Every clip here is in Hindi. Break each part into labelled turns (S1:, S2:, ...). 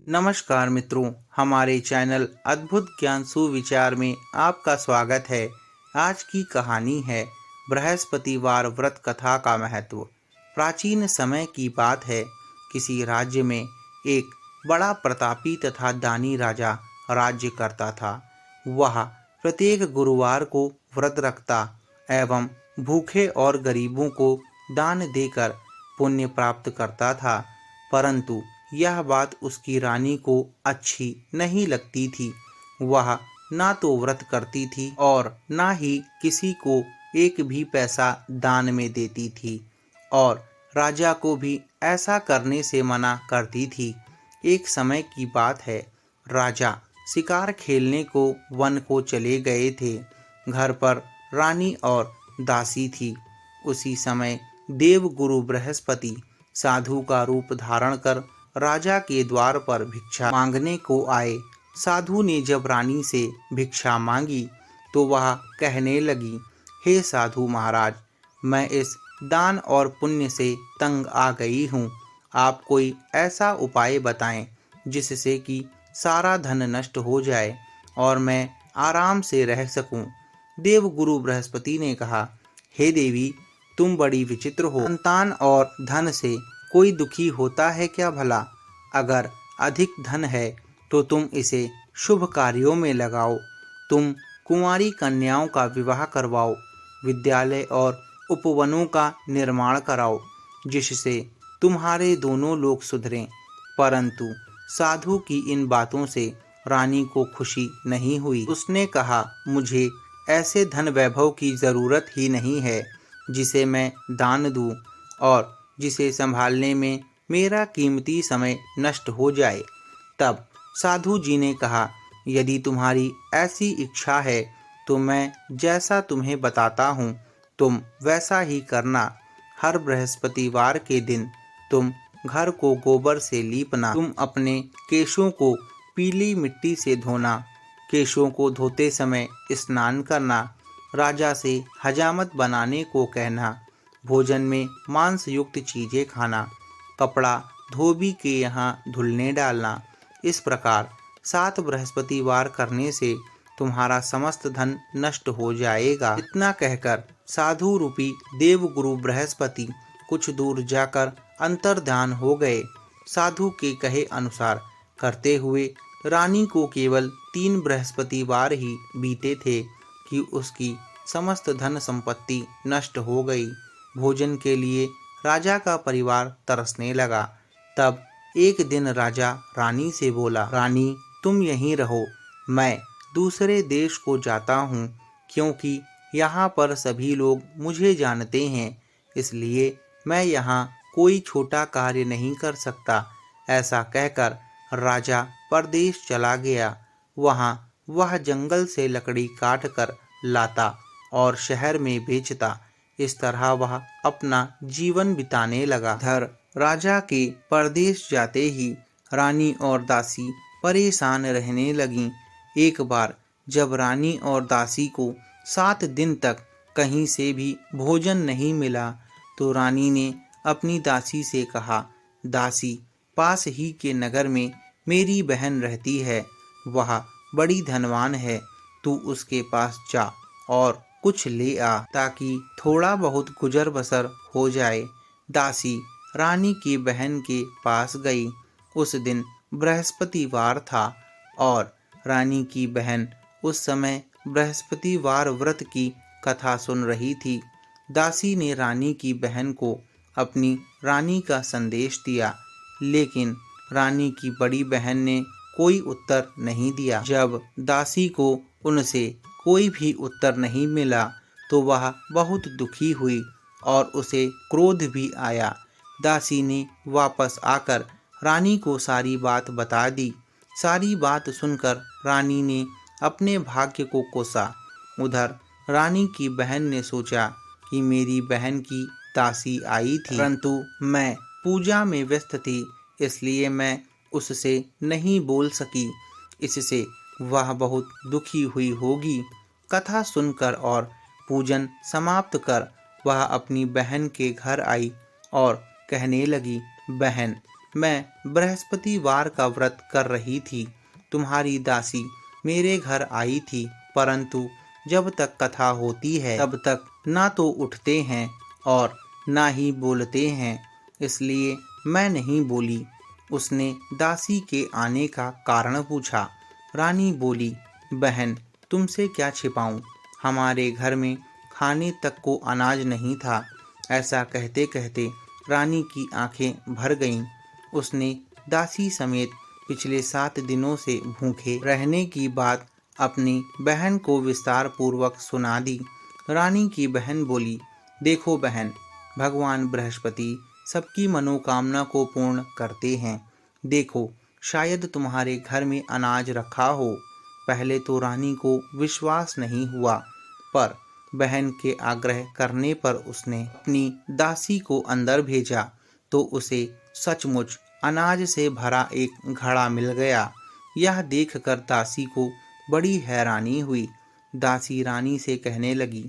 S1: नमस्कार मित्रों, हमारे चैनल अद्भुत ज्ञान सुविचार में आपका स्वागत है। आज की कहानी है बृहस्पतिवार व्रत कथा का महत्व। प्राचीन समय की बात है। किसी राज्य में एक बड़ा प्रतापी तथा दानी राजा राज्य करता था। वह प्रत्येक गुरुवार को व्रत रखता एवं भूखे और गरीबों को दान देकर पुण्य प्राप्त करता था। परंतु यह बात उसकी रानी को अच्छी नहीं लगती थी। वह ना तो व्रत करती थी और ना ही किसी को एक भी पैसा दान में देती थी और राजा को भी ऐसा करने से मना करती थी। एक समय की बात है, राजा शिकार खेलने को वन को चले गए थे। घर पर रानी और दासी थी। उसी समय देवगुरु बृहस्पति साधु का रूप धारण कर राजा के द्वार पर भिक्षा मांगने को आए। साधु ने जब रानी से भिक्षा मांगी तो वह कहने लगी, हे साधु महाराज, मैं इस दान और पुण्य से तंग आ गई हूँ। आप कोई ऐसा उपाय बताएं जिससे कि सारा धन नष्ट हो जाए और मैं आराम से रह सकूं। देवगुरु बृहस्पति ने कहा, हे देवी, तुम बड़ी विचित्र हो। संतान और धन से कोई दुखी होता है क्या भला? अगर अधिक धन है तो तुम इसे शुभ कार्यों में लगाओ। तुम कुंवारी कन्याओं का विवाह करवाओ, विद्यालय और उपवनों का निर्माण कराओ, जिससे तुम्हारे दोनों लोग सुधरें। परंतु साधु की इन बातों से रानी को खुशी नहीं हुई। उसने कहा, मुझे ऐसे धन वैभव की जरूरत ही नहीं है जिसे मैं दान दूं और जिसे संभालने में मेरा कीमती समय नष्ट हो जाए। तब साधु जी ने कहा, यदि तुम्हारी ऐसी इच्छा है तो मैं जैसा तुम्हें बताता हूँ तुम वैसा ही करना। हर बृहस्पतिवार के दिन तुम घर को गोबर से लीपना। तुम अपने केशों को पीली मिट्टी से धोना। केशों को धोते समय स्नान करना। राजा से हजामत बनाने को कहना। भोजन में मांस युक्त चीजें खाना। कपड़ा धोबी के यहाँ धुलने डालना। इस प्रकार 7 बृहस्पतिवार करने से तुम्हारा समस्त धन नष्ट हो जाएगा। इतना कहकर साधु रूपी देवगुरु बृहस्पति कुछ दूर जाकर अंतर्ध्यान हो गए। साधु के कहे अनुसार करते हुए रानी को केवल 3 बृहस्पतिवार ही बीते थे कि उसकी समस्त धन संपत्ति नष्ट हो गई। भोजन के लिए राजा का परिवार तरसने लगा। तब एक दिन राजा रानी से बोला, रानी, तुम यहीं रहो, मैं दूसरे देश को जाता हूँ, क्योंकि यहाँ पर सभी लोग मुझे जानते हैं, इसलिए मैं यहाँ कोई छोटा कार्य नहीं कर सकता। ऐसा कहकर राजा परदेश चला गया। वहाँ वह जंगल से लकड़ी काट कर लाता और शहर में बेचता। इस तरह वह अपना जीवन बिताने लगा। इधर राजा के परदेश जाते ही रानी और दासी परेशान रहने लगीं। एक बार जब रानी और दासी को 7 दिन तक कहीं से भी भोजन नहीं मिला तो रानी ने अपनी दासी से कहा, दासी, पास ही के नगर में मेरी बहन रहती है, वह बड़ी धनवान है, तू उसके पास जा और कुछ ले आ ताकि थोड़ा बहुत गुजर बसर हो जाए। दासी रानी की बहन के पास गई। उस दिन बृहस्पतिवार था और रानी की बहन उस समय बृहस्पतिवार व्रत की कथा सुन रही थी। दासी ने रानी की बहन को अपनी रानी का संदेश दिया, लेकिन रानी की बड़ी बहन ने कोई उत्तर नहीं दिया। जब दासी को उनसे कोई भी उत्तर नहीं मिला तो वह बहुत दुखी हुई और उसे क्रोध भी आया। दासी ने वापस आकर रानी को सारी बात बता दी। सारी बात सुनकर रानी ने अपने भाग्य को कोसा। उधर रानी की बहन ने सोचा कि मेरी बहन की दासी आई थी, परंतु मैं पूजा में व्यस्त थी, इसलिए मैं उससे नहीं बोल सकी। इससे वह बहुत दुखी हुई होगी। कथा सुनकर और पूजन समाप्त कर वह अपनी बहन के घर आई और कहने लगी, बहन, मैं बृहस्पतिवार का व्रत कर रही थी। तुम्हारी दासी मेरे घर आई थी, परंतु जब तक कथा होती है तब तक ना तो उठते हैं और ना ही बोलते हैं, इसलिए मैं नहीं बोली। उसने दासी के आने का कारण पूछा। रानी बोली, बहन, तुमसे क्या छिपाऊं? हमारे घर में खाने तक को अनाज नहीं था। ऐसा कहते कहते रानी की आंखें भर गईं। उसने दासी समेत पिछले 7 दिनों से भूखे रहने की बात अपनी बहन को विस्तार पूर्वक सुना दी। रानी की बहन बोली, देखो बहन, भगवान बृहस्पति सबकी मनोकामना को पूर्ण करते हैं। देखो, शायद तुम्हारे घर में अनाज रखा हो। पहले तो रानी को विश्वास नहीं हुआ, पर बहन के आग्रह करने पर उसने अपनी दासी को अंदर भेजा तो उसे सचमुच अनाज से भरा एक घड़ा मिल गया। यह देखकर दासी को बड़ी हैरानी हुई। दासी रानी से कहने लगी,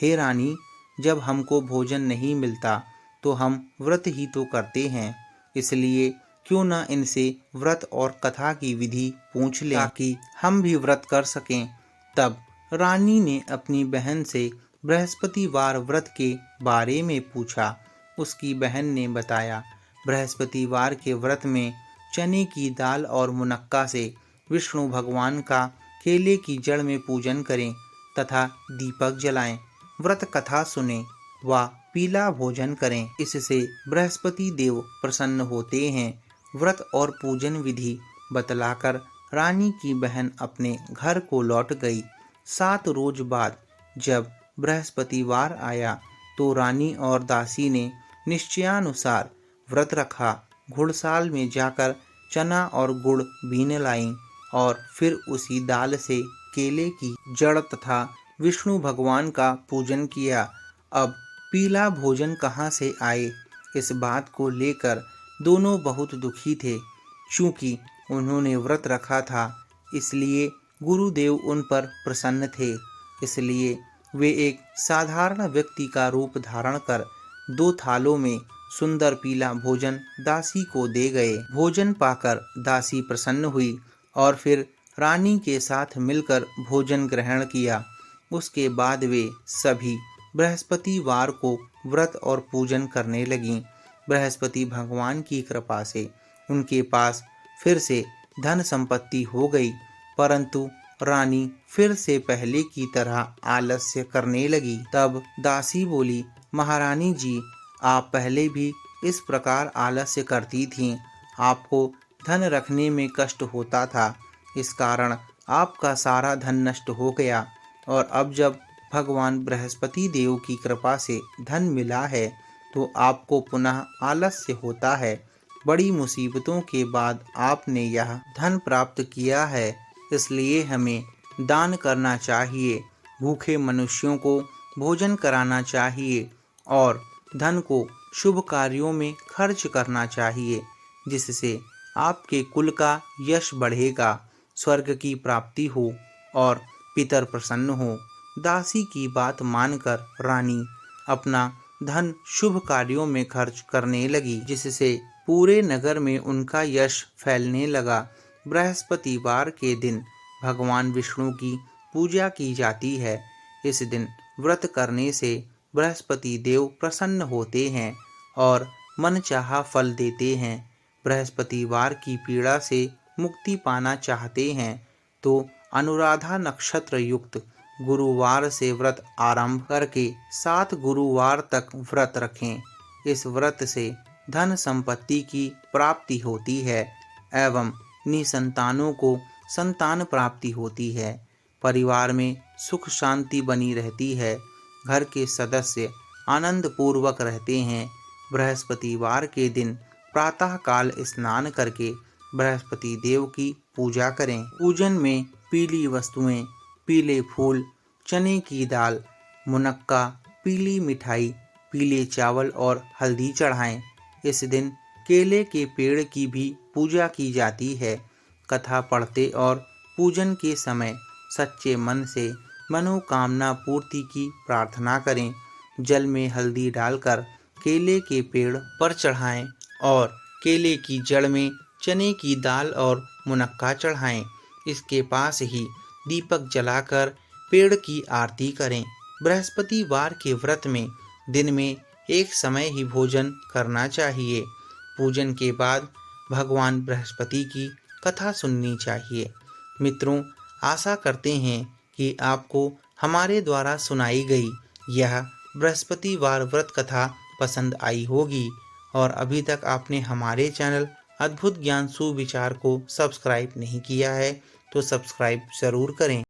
S1: हे रानी, जब हमको भोजन नहीं मिलता तो हम व्रत ही तो करते हैं, इसलिए क्यों न इनसे व्रत और कथा की विधि पूछ लें ताकि हम भी व्रत कर सकें। तब रानी ने अपनी बहन से बृहस्पतिवार व्रत के बारे में पूछा। उसकी बहन ने बताया, बृहस्पतिवार के व्रत में चने की दाल और मुनक्का से विष्णु भगवान का केले की जड़ में पूजन करें तथा दीपक जलाएं, व्रत कथा सुनें व पीला भोजन करें। इससे बृहस्पति देव प्रसन्न होते हैं। व्रत और पूजन विधि बतलाकर रानी की बहन अपने घर को लौट गई। 7 रोज बाद जब बृहस्पतिवार आया तो रानी और दासी ने निश्चयानुसार व्रत रखा। घुड़साल में जाकर चना और गुड़ बीन लाईं और फिर उसी दाल से केले की जड़ तथा विष्णु भगवान का पूजन किया। अब पीला भोजन कहाँ से आए, इस बात को लेकर दोनों बहुत दुखी थे। चूंकि उन्होंने व्रत रखा था, इसलिए गुरुदेव उन पर प्रसन्न थे। इसलिए वे एक साधारण व्यक्ति का रूप धारण कर 2 थालों में सुंदर पीला भोजन दासी को दे गए। भोजन पाकर दासी प्रसन्न हुई और फिर रानी के साथ मिलकर भोजन ग्रहण किया। उसके बाद वे सभी बृहस्पतिवार को व्रत और पूजन करने लगीं। बृहस्पति भगवान की कृपा से उनके पास फिर से धन संपत्ति हो गई, परंतु रानी फिर से पहले की तरह आलस्य करने लगी। तब दासी बोली, महारानी जी, आप पहले भी इस प्रकार आलस्य करती थीं। आपको धन रखने में कष्ट होता था, इस कारण आपका सारा धन नष्ट हो गया, और अब जब भगवान बृहस्पति देव की कृपा से धन मिला है तो आपको पुनः आलस्य होता है। बड़ी मुसीबतों के बाद आपने यह धन प्राप्त किया है, इसलिए हमें दान करना चाहिए, भूखे मनुष्यों को भोजन कराना चाहिए और धन को शुभ कार्यों में खर्च करना चाहिए, जिससे आपके कुल का यश बढ़ेगा, स्वर्ग की प्राप्ति हो और पितर प्रसन्न हो। दासी की बात मानकर रानी अपना धन शुभ कार्यों में खर्च करने लगी, जिससे पूरे नगर में उनका यश फैलने लगा। बृहस्पतिवार के दिन भगवान विष्णु की पूजा की जाती है। इस दिन व्रत करने से बृहस्पति देव प्रसन्न होते हैं और मनचाहा फल देते हैं। बृहस्पतिवार की पीड़ा से मुक्ति पाना चाहते हैं तो अनुराधा नक्षत्र युक्त गुरुवार से व्रत आरंभ करके 7 गुरुवार तक व्रत रखें। इस व्रत से धन संपत्ति की प्राप्ति होती है एवं निसंतानों को संतान प्राप्ति होती है। परिवार में सुख शांति बनी रहती है। घर के सदस्य आनंद पूर्वक रहते हैं। बृहस्पतिवार के दिन प्रातः काल स्नान करके बृहस्पति देव की पूजा करें। पूजन में पीली वस्तुएं, पीले फूल, चने की दाल, मुनक्का, पीली मिठाई, पीले चावल और हल्दी चढ़ाएं। इस दिन केले के पेड़ की भी पूजा की जाती है। कथा पढ़ते और पूजन के समय सच्चे मन से मनोकामना पूर्ति की प्रार्थना करें। जल में हल्दी डालकर केले के पेड़ पर चढ़ाएं और केले की जड़ में चने की दाल और मुनक्का चढ़ाएं। इसके पास ही दीपक जलाकर पेड़ की आरती करें। बृहस्पतिवार के व्रत में दिन में एक समय ही भोजन करना चाहिए। पूजन के बाद भगवान बृहस्पति की कथा सुननी चाहिए। मित्रों, आशा करते हैं कि आपको हमारे द्वारा सुनाई गई यह बृहस्पतिवार व्रत कथा पसंद आई होगी और अभी तक आपने हमारे चैनल अद्भुत ज्ञान सुविचार को सब्सक्राइब नहीं किया है तो सब्सक्राइब ज़रूर करें।